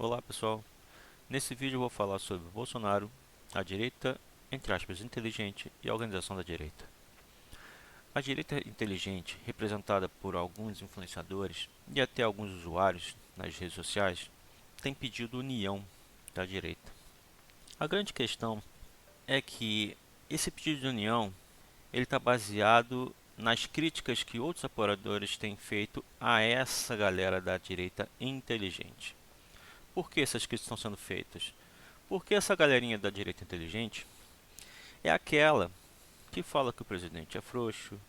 Olá pessoal, nesse vídeo eu vou falar sobre Bolsonaro, a direita, entre aspas, inteligente e a organização da direita. A direita inteligente, representada por alguns influenciadores e até alguns usuários nas redes sociais, tem pedido união da direita. A grande questão é que esse pedido de união ele está baseado nas críticas que outros apoiadores têm feito a essa galera da direita inteligente. Por que essas críticas estão sendo feitas? Porque essa galerinha da direita inteligente é aquela que fala que o presidente é frouxo,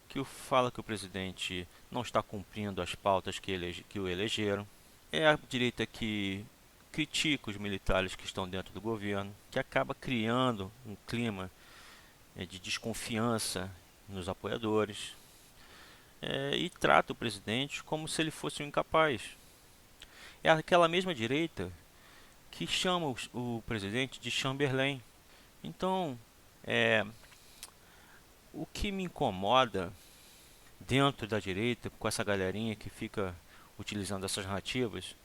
que fala que o presidente não está cumprindo as pautas que o elegeram. É a direita que critica os militares que estão dentro do governo, que acaba criando um clima de desconfiança nos apoiadores e trata o presidente como se ele fosse um incapaz. É aquela mesma direita que chama o presidente de Chamberlain. Então, é, o que me incomoda dentro da direita, com essa galerinha que fica utilizando essas narrativas,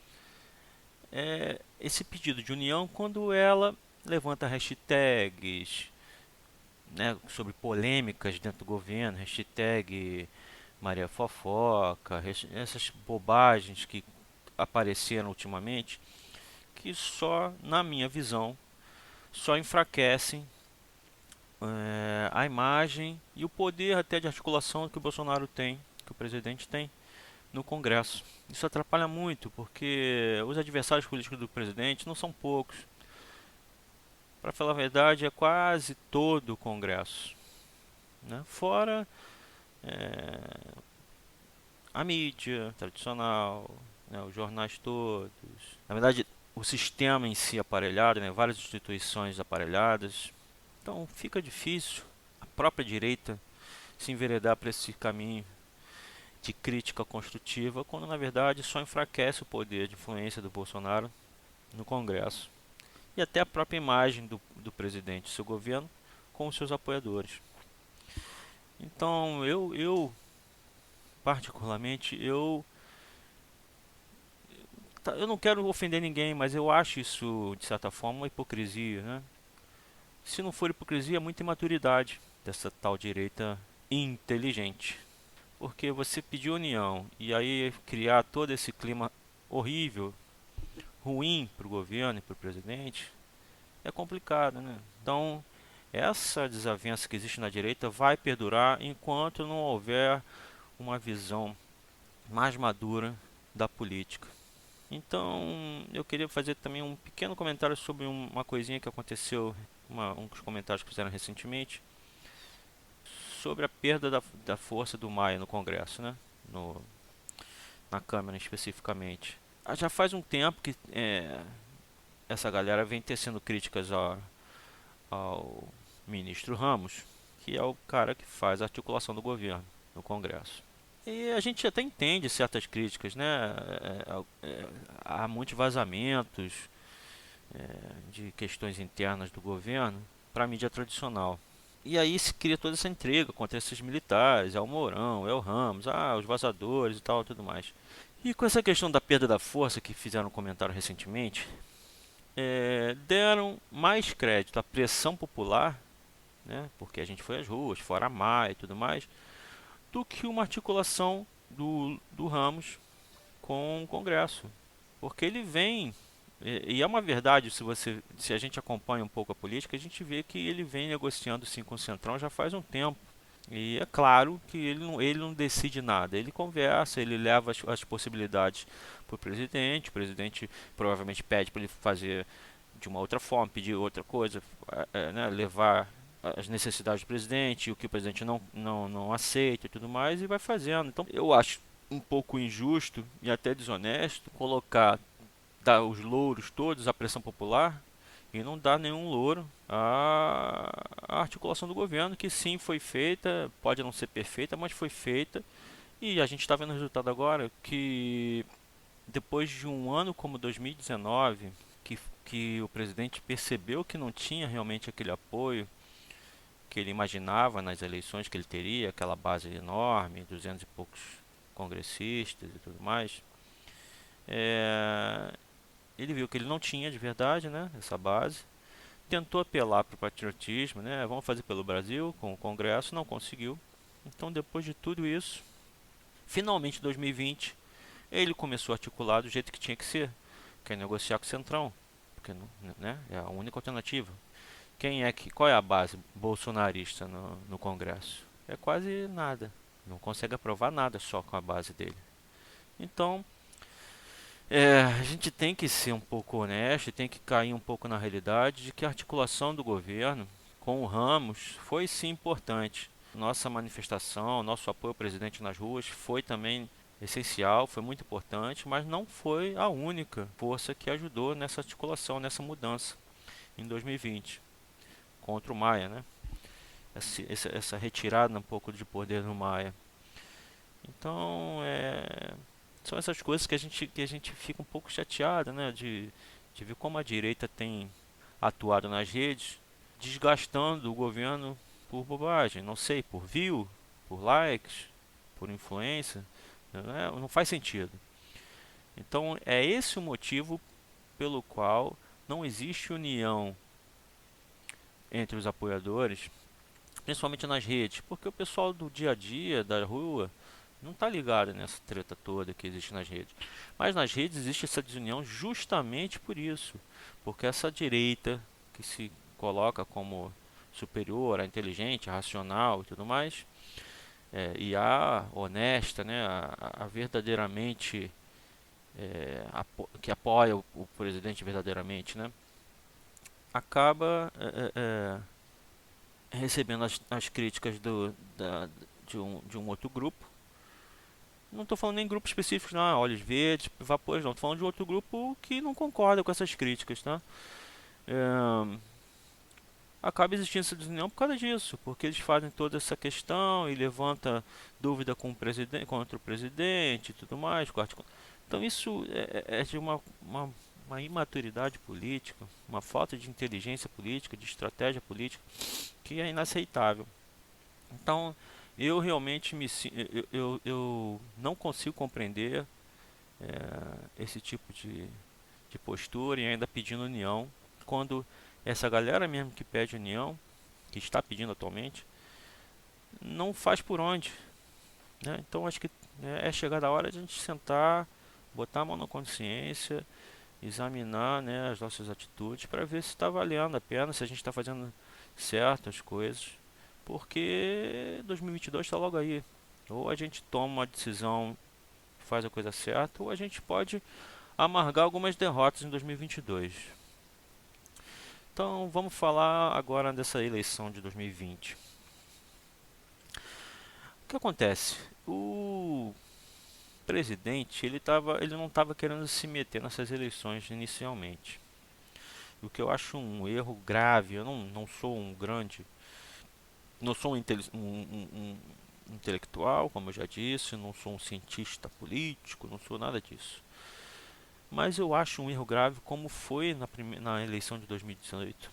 é esse pedido de união quando ela levanta hashtags, né, sobre polêmicas dentro do governo, hashtag Maria Fofoca, essas bobagens que apareceram ultimamente, que só, na minha visão, só enfraquecem a imagem e o poder até de articulação que o Bolsonaro tem, que o presidente tem no Congresso. Isso atrapalha muito, porque os adversários políticos do presidente não são poucos. Para falar a verdade, é quase todo o Congresso. Né? Fora a mídia tradicional, né? Os jornais todos. Na verdade, o sistema em si aparelhado, né? Várias instituições aparelhadas. Então fica difícil a própria direita se enveredar para esse caminho de crítica construtiva, quando na verdade só enfraquece o poder de influência do Bolsonaro no Congresso e até a própria imagem do presidente e seu governo com os seus apoiadores. Então eu particularmente, eu não quero ofender ninguém, mas eu acho isso de certa forma uma hipocrisia, né? Se não for hipocrisia, é muita imaturidade dessa tal direita inteligente. Porque você pedir união e aí criar todo esse clima horrível, ruim para o governo e para o presidente, é complicado, né? Então, essa desavença que existe na direita vai perdurar enquanto não houver uma visão mais madura da política. Então, eu queria fazer também um pequeno comentário sobre uma coisinha que aconteceu, um dos comentários que fizeram recentemente, sobre a perda da força do Maia no Congresso, né? No, na Câmara especificamente. Já faz um tempo que essa galera vem tecendo críticas ao ministro Ramos, que é o cara que faz a articulação do governo no Congresso. E a gente até entende certas críticas, né? Há muitos vazamentos de questões internas do governo para a mídia tradicional. E aí se cria toda essa intriga contra esses militares, é o Mourão, é o Ramos, os vazadores e tal, tudo mais. E com essa questão da perda da força que fizeram um comentário recentemente, deram mais crédito à pressão popular, né, porque a gente foi às ruas, fora a Maia e tudo mais, do que uma articulação do Ramos com o Congresso. Porque ele vem, e é uma verdade, se a gente acompanha um pouco a política, a gente vê que ele vem negociando sim com o Centrão já faz um tempo. E é claro que ele não decide nada, ele conversa, ele leva as possibilidades para o presidente provavelmente pede para ele fazer de uma outra forma, pedir outra coisa, né, levar as necessidades do presidente, o que o presidente não aceita e tudo mais, e vai fazendo. Então eu acho um pouco injusto e até desonesto colocar, dar os louros todos à pressão popular e não dar nenhum louro à articulação do governo, que sim foi feita, pode não ser perfeita, mas foi feita. E a gente está vendo o resultado agora, que depois de um ano como 2019, que o presidente percebeu que não tinha realmente aquele apoio que ele imaginava nas eleições que ele teria, aquela base enorme, 200 e poucos congressistas e tudo mais, ele viu que ele não tinha de verdade, né, essa base. Tentou apelar para o patriotismo, né, vamos fazer pelo Brasil, com o Congresso, não conseguiu. Então, depois de tudo isso, finalmente em 2020, ele começou a articular do jeito que tinha que ser, que é negociar com o Centrão, porque né, é a única alternativa. Qual é a base bolsonarista no Congresso? É quase nada. Não consegue aprovar nada só com a base dele. Então, a gente tem que ser um pouco honesto, tem que cair um pouco na realidade de que a articulação do governo com o Ramos foi sim importante. Nossa manifestação, nosso apoio ao presidente nas ruas foi também essencial, foi muito importante, mas não foi a única força que ajudou nessa articulação, nessa mudança em 2020 contra o Maia, né? Essa retirada um pouco de poder do Maia. Então, são essas coisas que a gente fica um pouco chateado, né? De ver como a direita tem atuado nas redes, desgastando o governo por bobagem. Não sei, por view, por likes, por influência. Não faz sentido. Então, é esse o motivo pelo qual não existe união entre os apoiadores, principalmente nas redes, porque o pessoal do dia a dia, da rua, não está ligado nessa treta toda que existe nas redes. Mas nas redes existe essa desunião justamente por isso. Porque essa direita que se coloca como superior, a inteligente, a racional e tudo mais, e a honesta, né, a verdadeiramente que apoia o presidente verdadeiramente, né, acaba recebendo as críticas de um outro grupo. Não estou falando nem grupo específico, não, olhos verdes, vapores, não. Estou falando de outro grupo que não concorda com essas críticas, tá? Acaba existindo essa desunião por causa disso, porque eles fazem toda essa questão e levanta dúvida com o presidente, contra o presidente e tudo mais. Então isso é de uma imaturidade política, uma falta de inteligência política, de estratégia política, que é inaceitável. Então, eu realmente eu não consigo compreender esse tipo de postura e ainda pedindo união, quando essa galera mesmo que pede união, que está pedindo atualmente, não faz por onde, né? Então, acho que é chegada a hora de a gente sentar, botar a mão na consciência, examinar, né, as nossas atitudes para ver se está valendo a pena, se a gente está fazendo certas coisas, porque 2022 está logo aí. Ou a gente toma uma decisão, faz a coisa certa, ou a gente pode amargar algumas derrotas em 2022. Então vamos falar agora dessa eleição de 2020. O que acontece? O presidente ele não estava querendo se meter nessas eleições inicialmente. O que eu acho um erro grave. Eu não sou um grande, não sou um intelectual, como eu já disse, não sou um cientista político, não sou nada disso. Mas eu acho um erro grave como foi na eleição de 2018.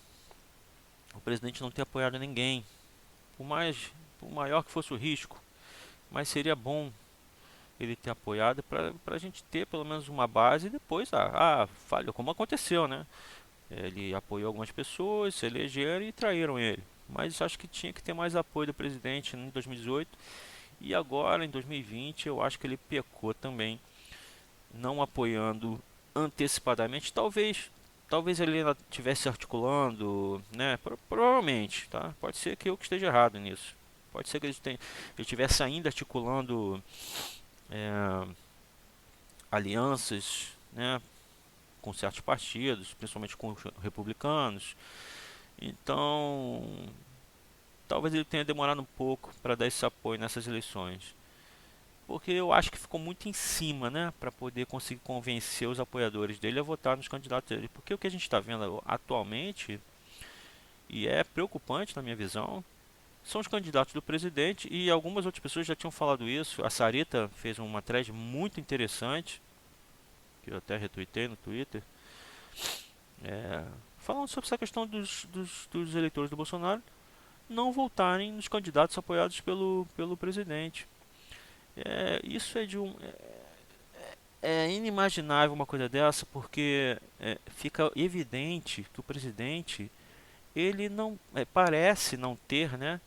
O presidente não ter apoiado ninguém, por maior que fosse o risco, mas seria bom ele ter apoiado para a gente ter pelo menos uma base e depois, falhou, como aconteceu, né? Ele apoiou algumas pessoas, se elegeram e traíram ele. Mas acho que tinha que ter mais apoio do presidente em 2018 e agora em 2020 eu acho que ele pecou também, não apoiando antecipadamente. Talvez ele ainda estivesse articulando, né? Provavelmente, tá? Pode ser que eu que esteja errado nisso. Pode ser que ele estivesse ainda articulando é, alianças, né, com certos partidos, principalmente com os republicanos. Então, talvez ele tenha demorado um pouco para dar esse apoio nessas eleições, porque eu acho que ficou muito em cima, né, para poder conseguir convencer os apoiadores dele a votar nos candidatos dele. Porque o que a gente está vendo atualmente, e é preocupante na minha visão, são os candidatos do presidente, e algumas outras pessoas já tinham falado isso. A Sarita fez uma thread muito interessante, que eu até retuitei no Twitter, falando sobre essa questão dos eleitores do Bolsonaro não votarem nos candidatos apoiados pelo presidente. Isso É inimaginável uma coisa dessa, porque fica evidente que o presidente ele não parece não ter, né,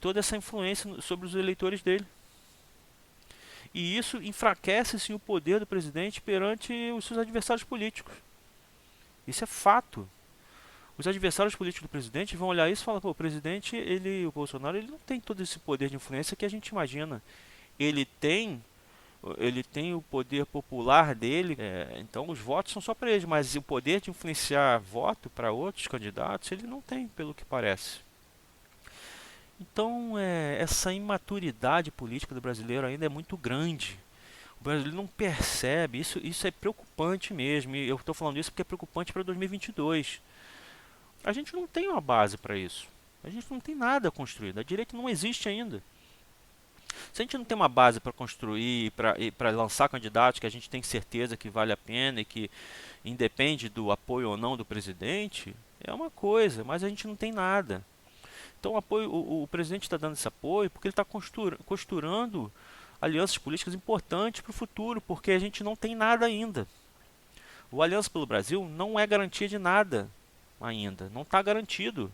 toda essa influência sobre os eleitores dele. E isso enfraquece sim o poder do presidente perante os seus adversários políticos. Isso é fato. Os adversários políticos do presidente vão olhar isso e falar: pô, o presidente, o Bolsonaro, ele não tem todo esse poder de influência que a gente imagina. Ele tem, ele tem o poder popular dele, então os votos são só para ele, mas o poder de influenciar voto para outros candidatos ele não tem, pelo que parece. Então, essa imaturidade política do brasileiro ainda é muito grande. O brasileiro não percebe, isso é preocupante mesmo. E eu estou falando isso porque é preocupante para 2022. A gente não tem uma base para isso. A gente não tem nada construído. A direita não existe ainda. Se a gente não tem uma base para construir e para lançar candidatos que a gente tem certeza que vale a pena e que independe do apoio ou não do presidente, é uma coisa, mas a gente não tem nada. Então o presidente está dando esse apoio porque ele está costurando alianças políticas importantes para o futuro, porque a gente não tem nada ainda. O Aliança pelo Brasil não é garantia de nada ainda, não está garantido.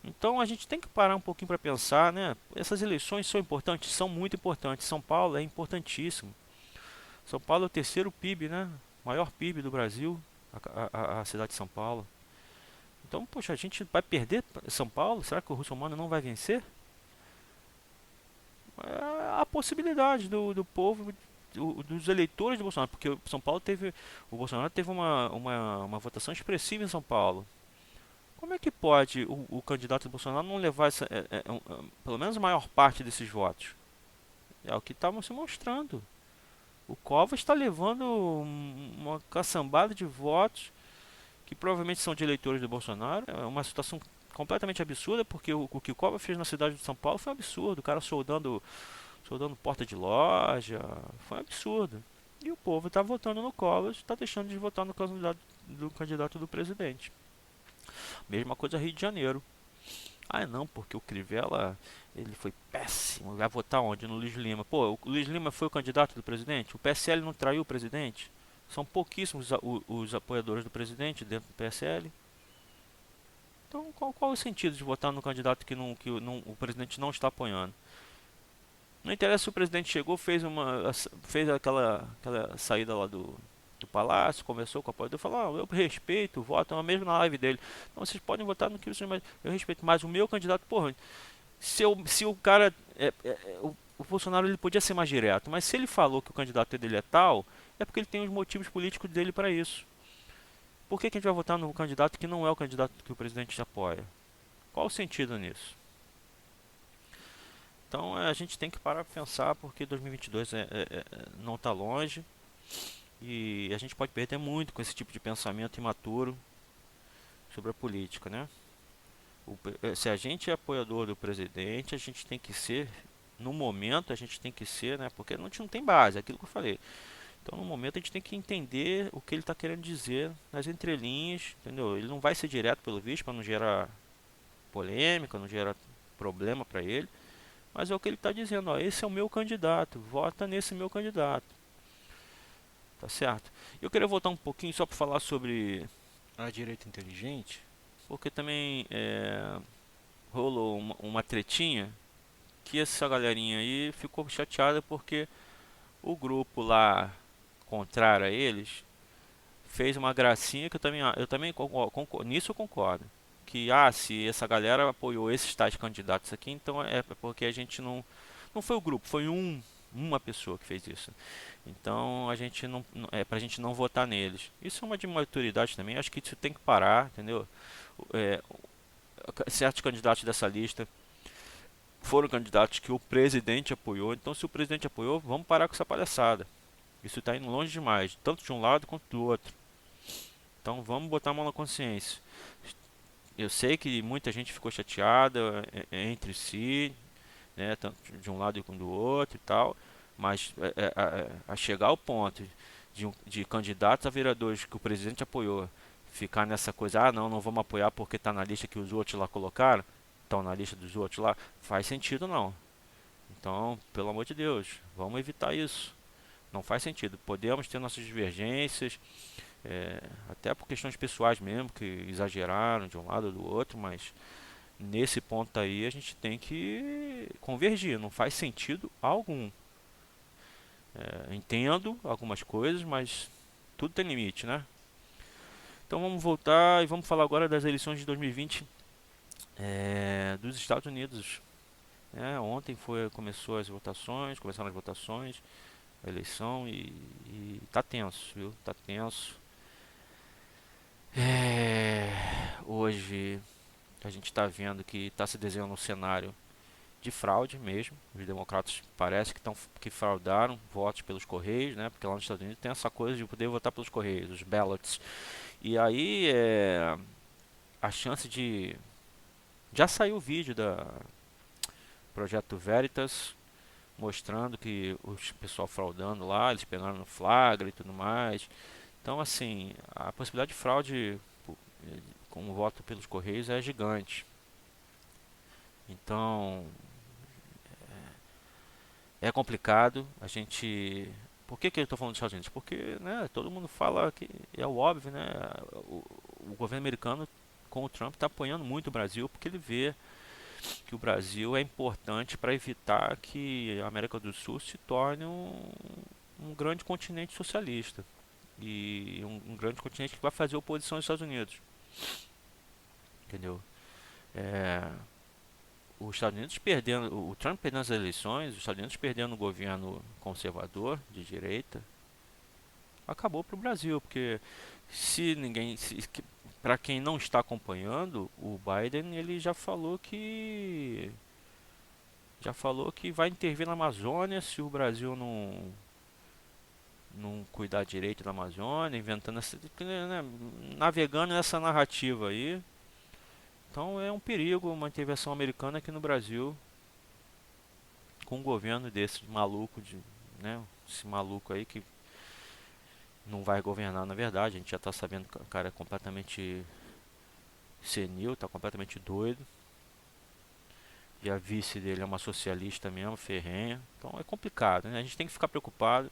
Então a gente tem que parar um pouquinho para pensar, né? Essas eleições são importantes, são muito importantes. São Paulo é importantíssimo. São Paulo é o terceiro PIB, né? Maior PIB do Brasil, a cidade de São Paulo. Então, poxa, a gente vai perder São Paulo? Será que o Russomano não vai vencer? É a possibilidade do povo, dos eleitores de Bolsonaro, porque o Bolsonaro teve uma votação expressiva em São Paulo. Como é que pode o candidato do Bolsonaro não levar pelo menos a maior parte desses votos? É o que estavam se mostrando. O Covas está levando uma caçambada de votos que provavelmente são de eleitores do Bolsonaro. É uma situação completamente absurda, porque o que o Covas fez na cidade de São Paulo foi um absurdo. O cara soldando porta de loja, foi um absurdo. E o povo está votando no Covas, está deixando de votar no candidato do presidente. Mesma coisa Rio de Janeiro. Ah, não, porque o Crivella, ele foi péssimo. Vai votar onde? No Luiz Lima. Pô, o Luiz Lima foi o candidato do presidente? O PSL não traiu o presidente? São pouquíssimos os apoiadores do presidente dentro do PSL. Então, qual é o sentido de votar no candidato que o presidente não está apoiando? Não interessa se o presidente chegou, fez aquela saída lá do palácio, conversou com o apoiador, falou: eu respeito, voto, é mesmo na live dele. Então vocês podem votar no que vocês, mas eu respeito. Mas o meu candidato, porra, se o cara, o Bolsonaro ele podia ser mais direto, mas se ele falou que o candidato dele é tal, é porque ele tem os motivos políticos dele para isso. Por que a gente vai votar no candidato que não é o candidato que o presidente apoia? Qual o sentido nisso? Então a gente tem que parar para pensar, porque 2022 não está longe e a gente pode perder muito com esse tipo de pensamento imaturo sobre a política, né? Se a gente é apoiador do presidente, a gente tem que ser, no momento a gente tem que ser, né? Porque a gente não tem base, é aquilo que eu falei. Então no momento a gente tem que entender o que ele está querendo dizer nas entrelinhas, entendeu? Ele não vai ser direto pelo visto para não gerar polêmica, não gerar problema para ele. Mas é o que ele está dizendo, ó, esse é o meu candidato, vota nesse meu candidato, tá certo? Eu queria voltar um pouquinho só para falar sobre a direita inteligente, porque também rolou uma tretinha que essa galerinha aí ficou chateada porque o grupo lá contrário a eles fez uma gracinha que eu também nisso eu concordo. Que se essa galera apoiou esses tais candidatos aqui, então é porque a gente não foi o grupo, foi uma pessoa que fez isso. Então a gente não é pra gente não votar neles. Isso é uma de maturidade também, acho que isso tem que parar, entendeu? É, certos candidatos dessa lista foram candidatos que o presidente apoiou, então se o presidente apoiou, vamos parar com essa palhaçada. Isso está indo longe demais, tanto de um lado quanto do outro. Então vamos botar a mão na consciência. Eu sei que muita gente ficou chateada entre si, né, tanto de um lado e do outro e tal, mas a chegar ao ponto de candidatos a vereadores que o presidente apoiou ficar nessa coisa, não vamos apoiar porque está na lista que os outros lá colocaram, estão na lista dos outros lá, faz sentido não. Então, pelo amor de Deus, vamos evitar isso. Não faz sentido. Podemos ter nossas divergências, até por questões pessoais mesmo, que exageraram de um lado ou do outro, mas nesse ponto aí a gente tem que convergir. Não faz sentido algum. Entendo algumas coisas, mas tudo tem limite, né? Então vamos voltar e vamos falar agora das eleições de 2020 dos Estados Unidos. Ontem começaram as votações, a eleição e tá tenso, viu? Tá tenso. Hoje a gente está vendo que está se desenhando um cenário de fraude mesmo. Os democratas parece que fraudaram votos pelos correios, né? Porque lá nos Estados Unidos tem essa coisa de poder votar pelos correios, os ballots. E aí a chance de já saiu o vídeo da Projeto Veritas mostrando que o pessoal fraudando lá, eles pegaram no flagra e tudo mais. Então, assim, a possibilidade de fraude com o voto pelos correios é gigante. Então, é complicado. Por que eu estou falando dos Estados Unidos? Porque, né, todo mundo fala que é o óbvio, né? O governo americano com o Trump está apoiando muito o Brasil porque ele vê que o Brasil é importante para evitar que a América do Sul se torne um grande continente socialista e um grande continente que vai fazer oposição aos Estados Unidos, entendeu? É, os Estados Unidos perdendo, o Trump perdendo as eleições, os Estados Unidos perdendo o governo conservador de direita, acabou para o Brasil, porque se ninguém, para quem não está acompanhando, o Biden ele já falou que vai intervir na Amazônia se o Brasil não cuidar direito da Amazônia, inventando né, navegando nessa narrativa aí. Então é um perigo uma intervenção americana aqui no Brasil com um governo desse maluco né, esse maluco aí que não vai governar na verdade. A gente já está sabendo que o cara é completamente senil, está completamente doido. E a vice dele é uma socialista mesmo, ferrenha. Então é complicado, né? A gente tem que ficar preocupado.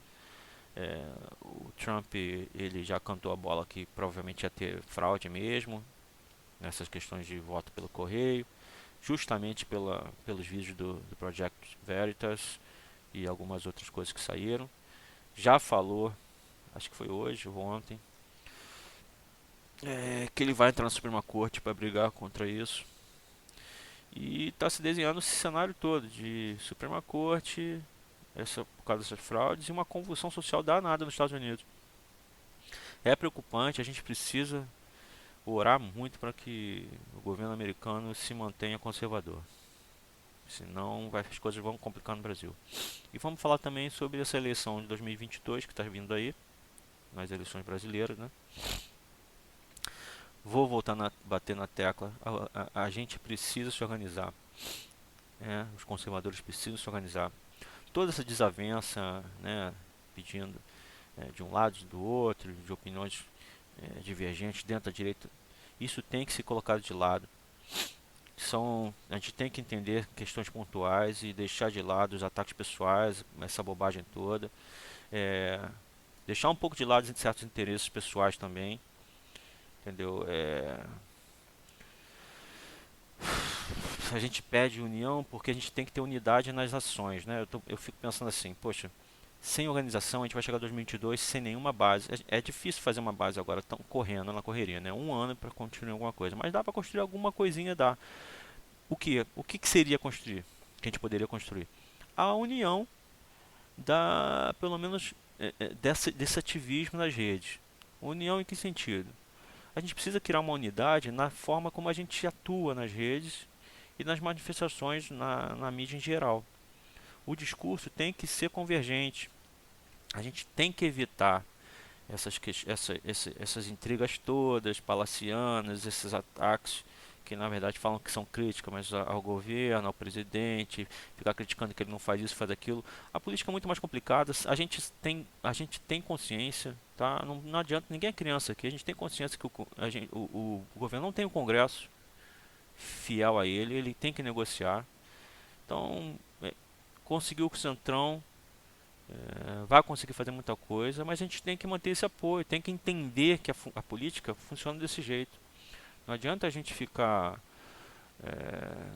O Trump ele já cantou a bola que provavelmente ia ter fraude mesmo nessas questões de voto pelo correio, justamente pelos vídeos do Project Veritas e algumas outras coisas que saíram. Já falou, acho que foi hoje ou ontem, que ele vai entrar na Suprema Corte para brigar contra isso. E está se desenhando esse cenário todo de Suprema Corte, por causa dessas fraudes, e uma convulsão social danada nos Estados Unidos. É preocupante, a gente precisa orar muito para que o governo americano se mantenha conservador. Senão as coisas vão complicar no Brasil. E vamos falar também sobre essa eleição de 2022 que está vindo aí, nas eleições brasileiras, né? Vou voltar a bater na tecla. A gente precisa se organizar. Os conservadores precisam se organizar. Toda essa desavença, né, pedindo de um lado e do outro, de opiniões divergentes dentro da direita, isso tem que ser colocado de lado. A gente tem que entender questões pontuais e deixar de lado os ataques pessoais, essa bobagem toda. Deixar um pouco de lado certos interesses pessoais também, entendeu? A gente pede união porque a gente tem que ter unidade nas ações, né? Eu fico pensando assim, poxa, sem organização a gente vai chegar em 2022 sem nenhuma base. É difícil fazer uma base agora, tão correndo na correria, né? Um ano para construir alguma coisa, mas dá para construir alguma coisinha, dá. O que seria construir? Que a gente poderia construir? A união pelo menos, desse ativismo nas redes. União em que sentido? A gente precisa criar uma unidade na forma como a gente atua nas redes e nas manifestações na mídia em geral. O discurso tem que ser convergente. A gente tem que evitar essas intrigas todas, palacianas, esses ataques que na verdade falam que são críticas, mas ao governo, ao presidente, ficar criticando que ele não faz isso, faz aquilo. A política é muito mais complicada. A gente tem consciência, tá? Não adianta, ninguém é criança aqui. A gente tem consciência que o governo não tem um Congresso fiel a ele tem que negociar. Então, conseguiu com o Centrão vai conseguir fazer muita coisa, mas a gente tem que manter esse apoio, tem que entender que a política funciona desse jeito. Não adianta a gente ficar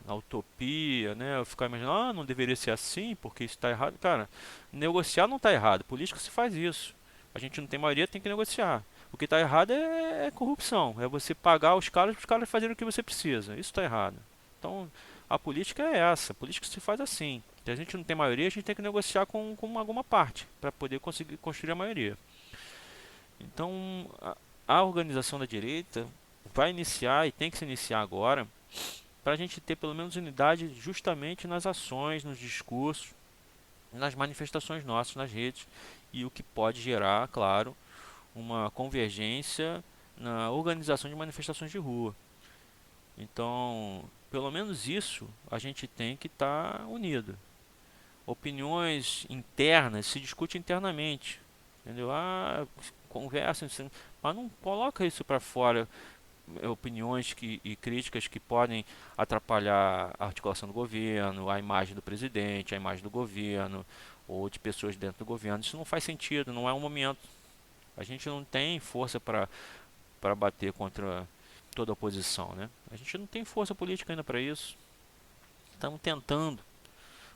na utopia, né? Eu ficar imaginando, não deveria ser assim, porque isso está errado. Cara, negociar não está errado, política se faz isso. A gente não tem maioria, tem que negociar. O que está errado é corrupção, é você pagar os caras para os caras fazerem o que você precisa. Isso está errado. Então, a política é essa, a política se faz assim. Se a gente não tem maioria, a gente tem que negociar com alguma parte para poder conseguir construir a maioria. Então, a organização da direita vai iniciar e tem que se iniciar agora para a gente ter pelo menos unidade justamente nas ações, nos discursos, nas manifestações nossas nas redes e o que pode gerar, claro, uma convergência na organização de manifestações de rua. Então, pelo menos isso a gente tem que estar unido. Opiniões internas se discute internamente, entendeu? Conversa, mas não coloca isso para fora, opiniões e críticas que podem atrapalhar a articulação do governo, a imagem do presidente, a imagem do governo ou de pessoas dentro do governo. Isso não faz sentido, não é um momento. A gente não tem força para bater contra toda a oposição, né? A gente não tem força política ainda para isso. Estamos tentando.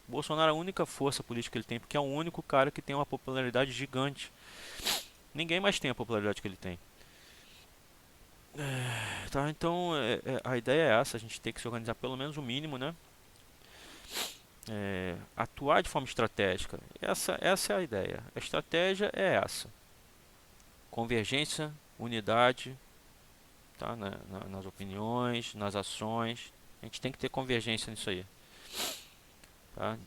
O Bolsonaro é a única força política que ele tem, porque é o único cara que tem uma popularidade gigante. Ninguém mais tem a popularidade que ele tem. Tá, então a ideia é essa, a gente tem que se organizar pelo menos o mínimo, né? Atuar de forma estratégica. Essa é a ideia. A estratégia é essa. Convergência, unidade, tá? Nas opiniões, nas ações. A gente tem que ter convergência nisso aí. Tá?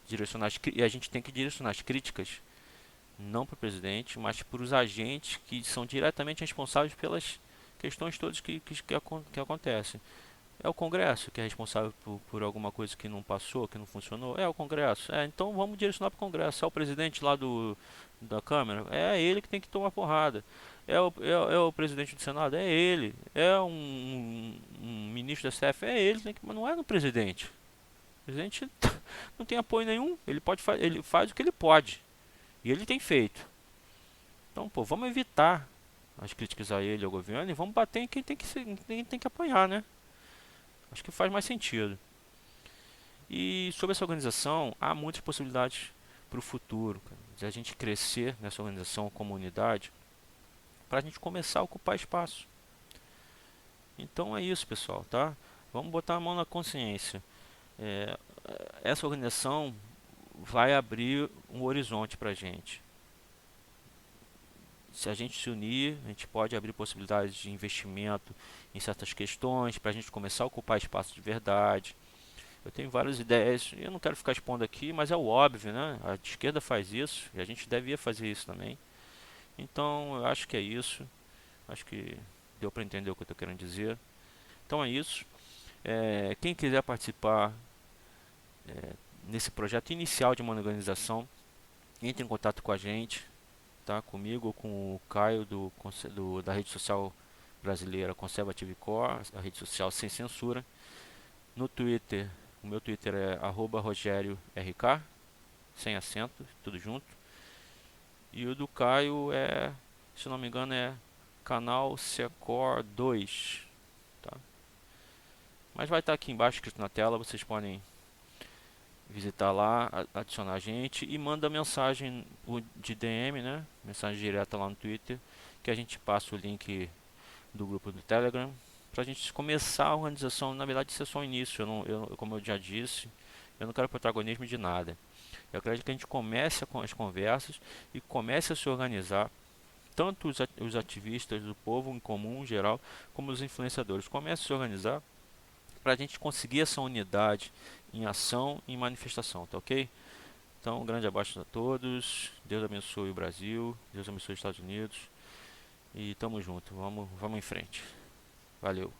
E a gente tem que direcionar as críticas não para o presidente, mas para os agentes que são diretamente responsáveis pelas questões todas que acontecem. É o Congresso que é responsável por alguma coisa que não passou, que não funcionou? É o Congresso. Então vamos direcionar para o Congresso. É o presidente lá da Câmara? É ele que tem que tomar porrada. É o presidente do Senado? É ele. É um ministro da STF? É ele. Mas não é no presidente. O presidente não tem apoio nenhum. Ele faz o que ele pode. E ele tem feito. Então, pô, vamos evitar as críticas a ele, ao governo, e vamos bater em quem tem que apanhar, né? Acho que faz mais sentido. E sobre essa organização, há muitas possibilidades para o futuro, cara, de a gente crescer nessa organização, comunidade, para a gente começar a ocupar espaço. Então é isso, pessoal, tá? Vamos botar a mão na consciência. É, essa organização vai abrir um horizonte para a gente. Se a gente se unir, a gente pode abrir possibilidades de investimento em certas questões, para a gente começar a ocupar espaço de verdade. Eu tenho várias ideias, eu não quero ficar expondo aqui, mas é o óbvio, né? A esquerda faz isso e a gente devia fazer isso também. Então, eu acho que é isso. Acho que deu para entender o que eu estou querendo dizer. Então é isso. Quem quiser participar nesse projeto inicial de uma organização, entre em contato com a gente, tá? Comigo ou com o Caio da rede social brasileira Conservative Core, a rede social sem censura. No Twitter, o meu Twitter é @RogérioRK, sem acento, tudo junto. E o do Caio se não me engano, é canal Secor 2, tá? Mas vai estar aqui embaixo escrito na tela, vocês podem visitar lá, adicionar a gente e manda mensagem de DM, né? Mensagem direta lá no Twitter, que a gente passa o link do grupo do Telegram para a gente começar a organização. Na verdade, isso é só o início. Como eu já disse, eu não quero protagonismo de nada. Eu acredito que a gente comece com as conversas e comece a se organizar, tanto os ativistas do povo em comum, em geral, como os influenciadores. Comece a se organizar para a gente conseguir essa unidade em ação e em manifestação, tá ok? Então, um grande abraço a todos. Deus abençoe o Brasil, Deus abençoe os Estados Unidos. E tamo junto, vamos em frente. Valeu.